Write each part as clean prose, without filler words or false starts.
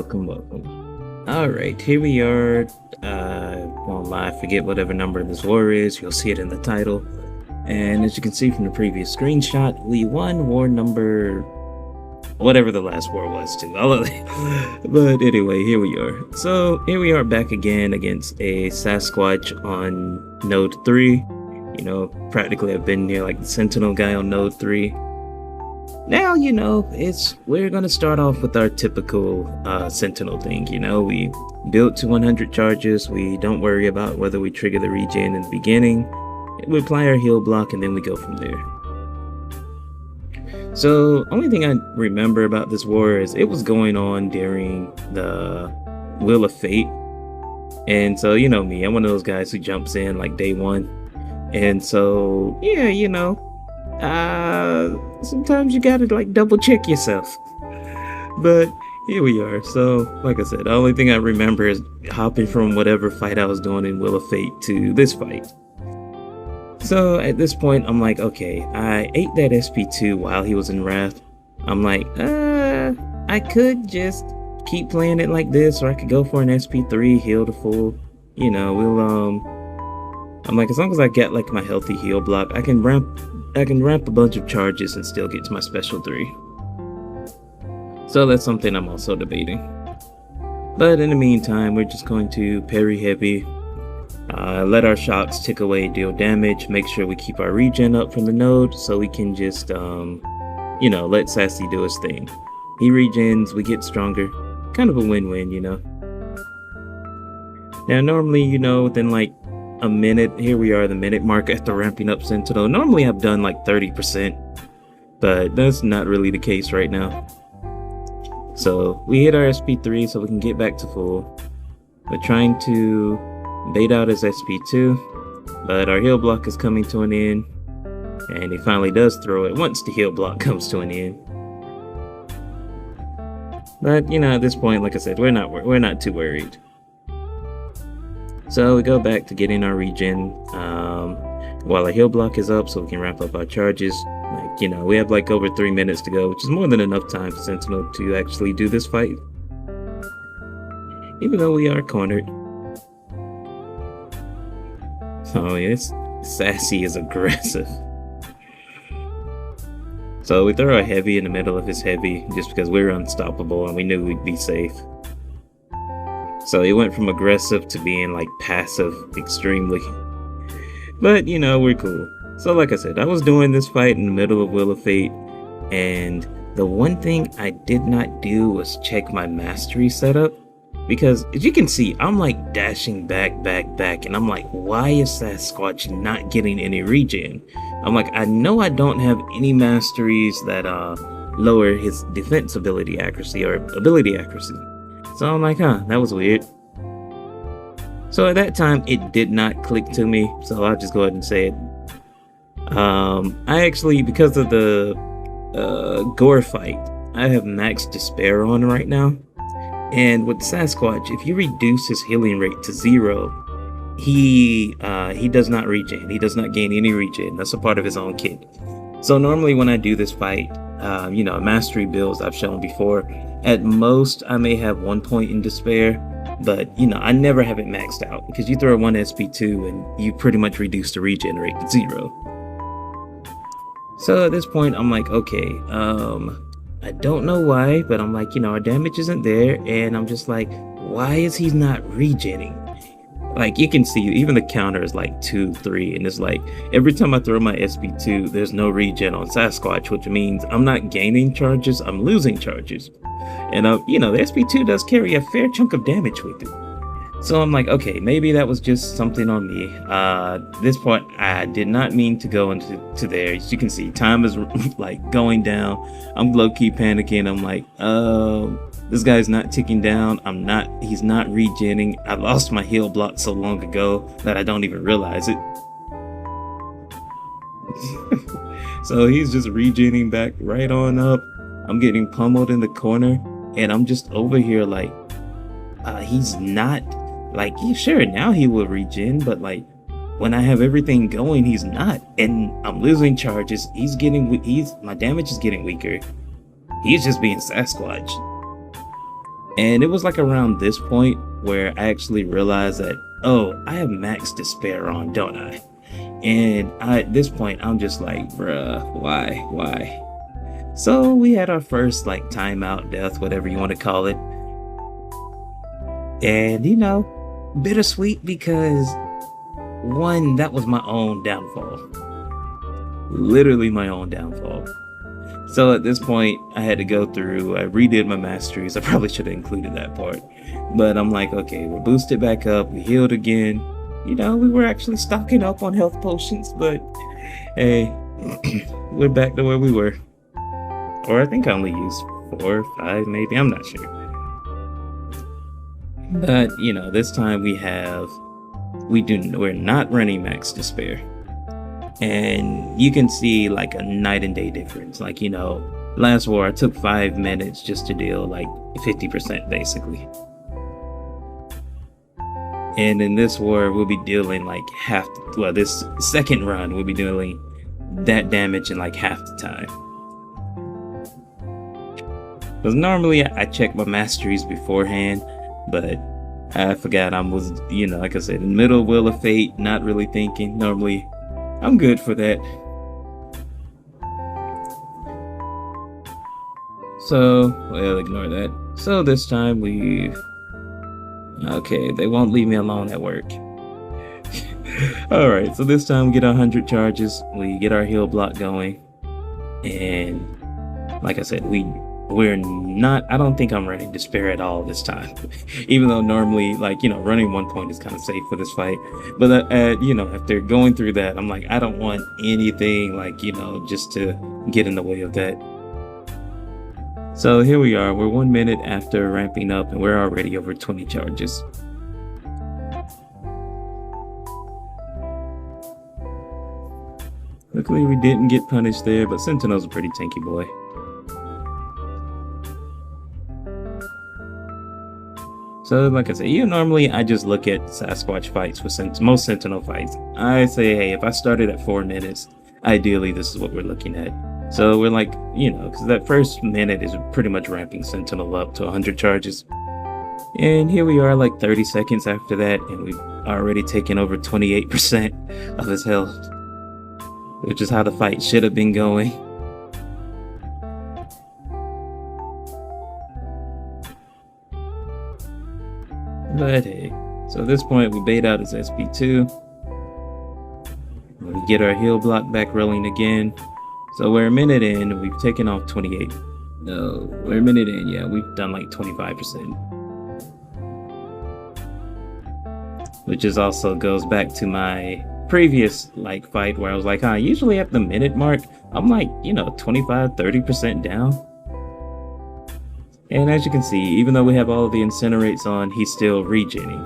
welcome. Alright, here we are. Won't lie, I forget whatever number this war is. You'll see it in the title. And as you can see from the previous screenshot, we won war number... whatever the last war was, too. But anyway, here we are. So, here we are back again against a Sasquatch on Node 3. You know, practically I've been near like the Sentinel guy on Node 3. Now, you know, we're going to start off with our typical Sentinel thing. You know, we build to 100 charges. We don't worry about whether we trigger the regen in the beginning. We apply our heal block and then we go from there. So, only thing I remember about this war is it was going on during the Wheel of Fate. And so, you know me, I'm one of those guys who jumps in like day one. And so, yeah, you know, sometimes you gotta like double check yourself. But here we are. So, like I said, the only thing I remember is hopping from whatever fight I was doing in Wheel of Fate to this fight. So at this point, I'm like, okay, I ate that SP2 while he was in Wrath. I'm like, I could just keep playing it like this, or I could go for an SP3, heal to full. You know, I'm like, as long as I get like my healthy heal block, I can ramp a bunch of charges and still get to my special 3. So that's something I'm also debating. But in the meantime, we're just going to parry heavy. Let our shocks tick away, deal damage, make sure we keep our regen up from the node so we can just, you know, let Sassy do his thing. He regens, we get stronger. Kind of a win-win, you know. Now, normally, you know, within like a minute, here we are, the minute mark after ramping up Sentinel. Normally, I've done like 30%, but that's not really the case right now. So, we hit our SP3 so we can get back to full. We're trying to bait out his SP2, but our heal block is coming to an end, and he finally does throw it once the heal block comes to an end. But you know, at this point, like I said, we're not too worried. So we go back to getting our regen while our heal block is up, so we can wrap up our charges. Like, you know, we have like over 3 minutes to go, which is more than enough time for Sentinel to actually do this fight, even though we are cornered. Oh yes, Sassy is aggressive. So we throw a heavy in the middle of his heavy just because we're unstoppable and we knew we'd be safe. So he went from aggressive to being like passive extremely. But you know, we're cool. So like I said, I was doing this fight in the middle of Wheel of Fate, and the one thing I did not do was check my mastery setup. Because, as you can see, I'm like dashing back, and I'm like, why is Sasquatch not getting any regen? I'm like, I know I don't have any masteries that lower his defense ability accuracy or ability accuracy. So I'm like, huh, that was weird. So at that time, it did not click to me, so I'll just go ahead and say it. I actually, because of the gore fight, I have max despair on right now. And with Sasquatch, if you reduce his healing rate to 0, he does not regen. He does not gain any regen. That's a part of his own kit. So normally when I do this fight, you know, mastery builds I've shown before, at most I may have 1 point in despair, but you know, I never have it maxed out because you throw 1 SP2 and you pretty much reduce the regen rate to 0. So at this point, I'm like, okay, I don't know why, but I'm like, you know, our damage isn't there, and I'm just like, why is he not regenning? Like, you can see, even the counter is like 2, 3, and it's like, every time I throw my SP2, there's no regen on Sasquatch, which means I'm not gaining charges, I'm losing charges. And, you know, the SP2 does carry a fair chunk of damage with it. So I'm like, okay, maybe that was just something on me. This point, I did not mean to go into there. As you can see, time is like going down. I'm low-key panicking. I'm like, this guy's not ticking down. He's not regenning. I lost my heal block so long ago that I don't even realize it. So he's just regenning back right on up. I'm getting pummeled in the corner, and I'm just over here like, he's not. Like, yeah, sure, now he will regen, but like, when I have everything going, he's not, and I'm losing charges. My damage is getting weaker. He's just being Sasquatch. And it was like around this point where I actually realized that, oh, I have max despair on, don't I? And at this point, I'm just like, bruh, why? So we had our first like timeout death, whatever you want to call it. And bittersweet because one, that was my own downfall. Literally my own downfall. So at this point, I had to go through, I redid my masteries. I probably should have included that part. But I'm like, okay, we're boosted back up, we healed again. We were actually stocking up on health potions, but hey, we're back to where we were. Or I think I only used 4 or 5, maybe, I'm not sure. But, this time we're not running max despair. And you can see like a night and day difference. Like, last war I took 5 minutes just to deal like 50% basically. And in this war we'll be dealing like this second run we'll be doing that damage in like half the time. Because normally I check my masteries beforehand, but I forgot I was, like I said, in the middle of Wheel of Fate, not really thinking. Normally I'm good for that. So, well, ignore that. So this time okay, they won't leave me alone at work. Alright, so this time we get 100 charges, we get our heal block going, and like I said, we're not, I don't think I'm running despair at all this time. Even though normally, running 1 point is kind of safe for this fight. But, after going through that, I'm like, I don't want anything, just to get in the way of that. So here we are, we're 1 minute after ramping up, and we're already over 20 charges. Luckily, we didn't get punished there, but Sentinel's a pretty tanky boy. So, like I said, normally I just look at Sasquatch fights with most Sentinel fights. I say, hey, if I started at 4 minutes, ideally this is what we're looking at. So we're like, because that first minute is pretty much ramping Sentinel up to 100 charges. And here we are like 30 seconds after that, and we've already taken over 28% of his health, which is how the fight should have been going. But hey, so at this point we bait out his SP2. We get our heal block back rolling again. So we're a minute in, and we've taken off 28. No, we're a minute in, yeah, we've done like 25%. Which is also goes back to my previous fight where I was like, usually at the minute mark, I'm like, 25-30% down. And as you can see, even though we have all of the incinerates on, he's still regenning.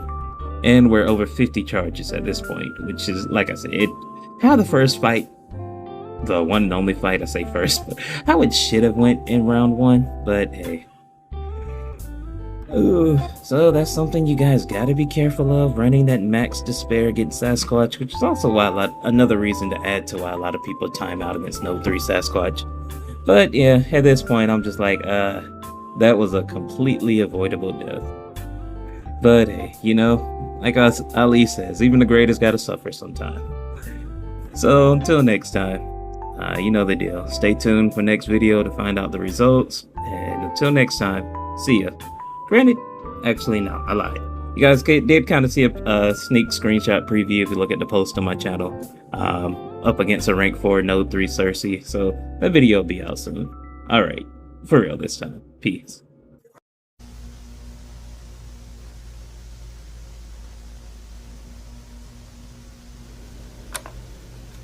And we're over 50 charges at this point, which is, like I said, how the first fight, the one and only fight, I say first, but how it should have went in round 1, but hey. Ooh, so that's something you guys gotta be careful of, running that max despair against Sasquatch, which is also why another reason to add to why a lot of people time out against No 3 Sasquatch. But yeah, at this point, I'm just like, that was a completely avoidable death. But hey, like Ali says, even the greatest gotta suffer sometime. So until next time, you know the deal. Stay tuned for next video to find out the results. And until next time, see ya. Granted, actually no, I lied. You guys did kind of see a sneak screenshot preview if you look at the post on my channel. Up against a rank 4 No 3 Cersei. So that video will be out soon. Alright, for real this time. Peace.